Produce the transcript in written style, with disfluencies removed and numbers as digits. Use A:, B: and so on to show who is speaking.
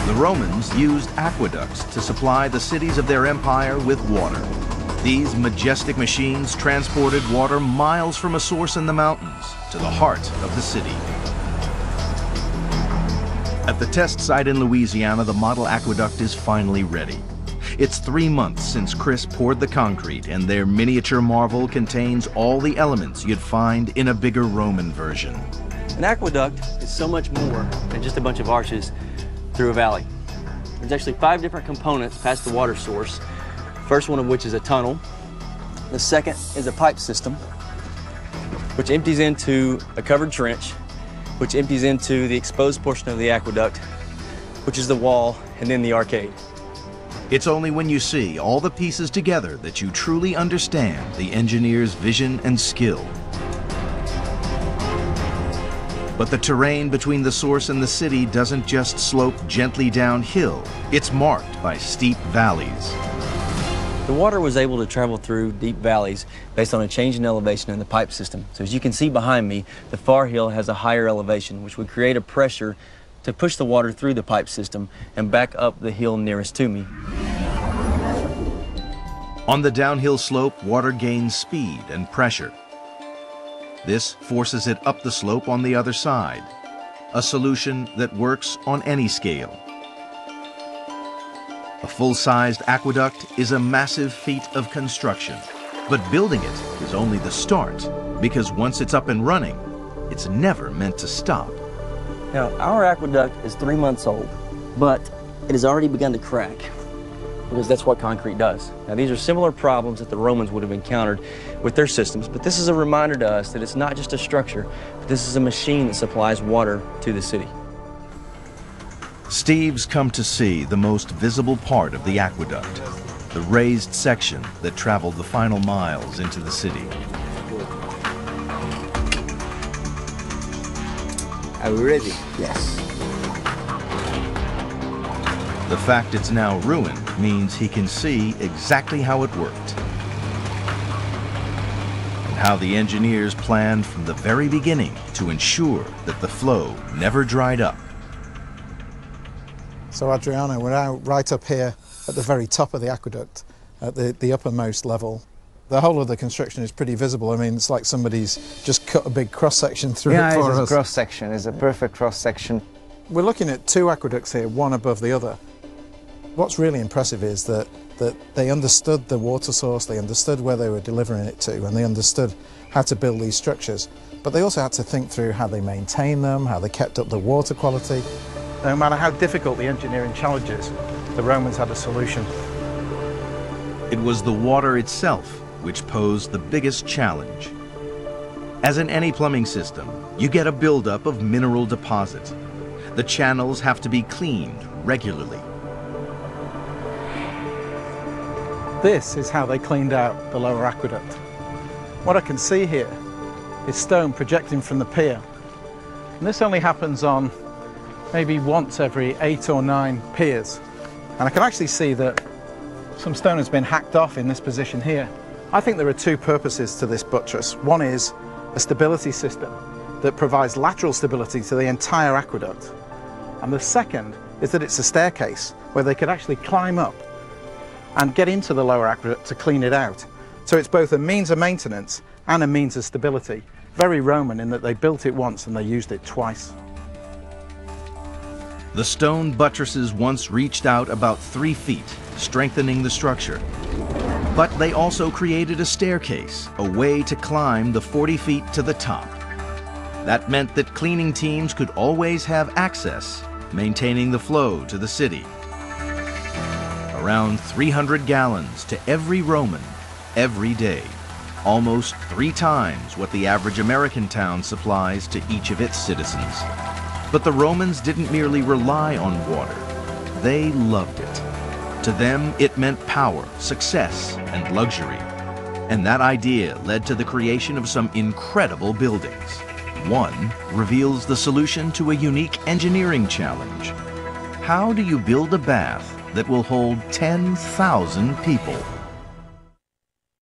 A: The Romans used aqueducts to supply the cities of their empire with water. These majestic machines transported water miles from a source in the mountains to the heart of the city. At the test site in Louisiana, the model aqueduct is finally ready. It's 3 months since Chris poured the concrete, and their miniature marvel contains all the elements you'd find in a bigger Roman version.
B: An aqueduct is so much more than just a bunch of arches through a valley. There's actually 5 different components past the water source. First one of which is a tunnel. The second is a pipe system, which empties into a covered trench, which empties into the exposed portion of the aqueduct, which is the wall and then the arcade.
A: It's only when you see all the pieces together that you truly understand the engineer's vision and skill. But the terrain between the source and the city doesn't just slope gently downhill. It's marked by steep valleys.
B: The water was able to travel through deep valleys based on a change in elevation in the pipe system. So as you can see behind me, the far hill has a higher elevation, which would create a pressure to push the water through the pipe system and back up the hill nearest to me.
A: On the downhill slope, water gains speed and pressure. This forces it up the slope on the other side, a solution that works on any scale. A full-sized aqueduct is a massive feat of construction, but building it is only the start, because once it's up and running, it's never meant to stop.
B: Now, our aqueduct is 3 months old, but it has already begun to crack, because that's what concrete does. Now, these are similar problems that the Romans would have encountered with their systems, but this is a reminder to us that it's not just a structure, but this is a machine that supplies water to the city.
A: Steve's come to see the most visible part of the aqueduct, the raised section that traveled the final miles into the city.
C: Are we ready?
D: Yes.
A: The fact it's now ruined means he can see exactly how it worked and how the engineers planned from the very beginning to ensure that the flow never dried up.
D: So Adriano, we're now right up here at the very top of the aqueduct, at the uppermost level. The whole of the construction is pretty visible. I mean, it's like somebody's just cut a big cross-section through it for us.
C: Yeah, it's a cross-section. It's a perfect cross-section.
D: We're looking at 2 aqueducts here, one above the other. What's really impressive is that they understood the water source, they understood where they were delivering it to, and they understood how to build these structures. But they also had to think through how they maintain them, how they kept up the water quality. No matter how difficult the engineering challenges, the Romans had a solution.
A: It was the water itself which posed the biggest challenge. As in any plumbing system, you get a buildup of mineral deposit. The channels have to be cleaned regularly.
D: This is how they cleaned out the lower aqueduct. What I can see here is stone projecting from the pier. And this only happens on maybe once every 8 or 9 piers. And I can actually see that some stone has been hacked off in this position here. I think there are 2 purposes to this buttress. One is a stability system that provides lateral stability to the entire aqueduct. And the second is that it's a staircase where they could actually climb up and get into the lower aqueduct to clean it out. So it's both a means of maintenance and a means of stability. Very Roman in that they built it once and they used it twice.
A: The stone buttresses once reached out about 3 feet, strengthening the structure. But they also created a staircase, a way to climb the 40 feet to the top. That meant that cleaning teams could always have access, maintaining the flow to the city. Around 300 gallons to every Roman, every day. Almost 3 times what the average American town supplies to each of its citizens. But the Romans didn't merely rely on water, they loved it. To them, it meant power, success, and luxury. And that idea led to the creation of some incredible buildings. One reveals the solution to a unique engineering challenge. How do you build a bath that will hold 10,000 people?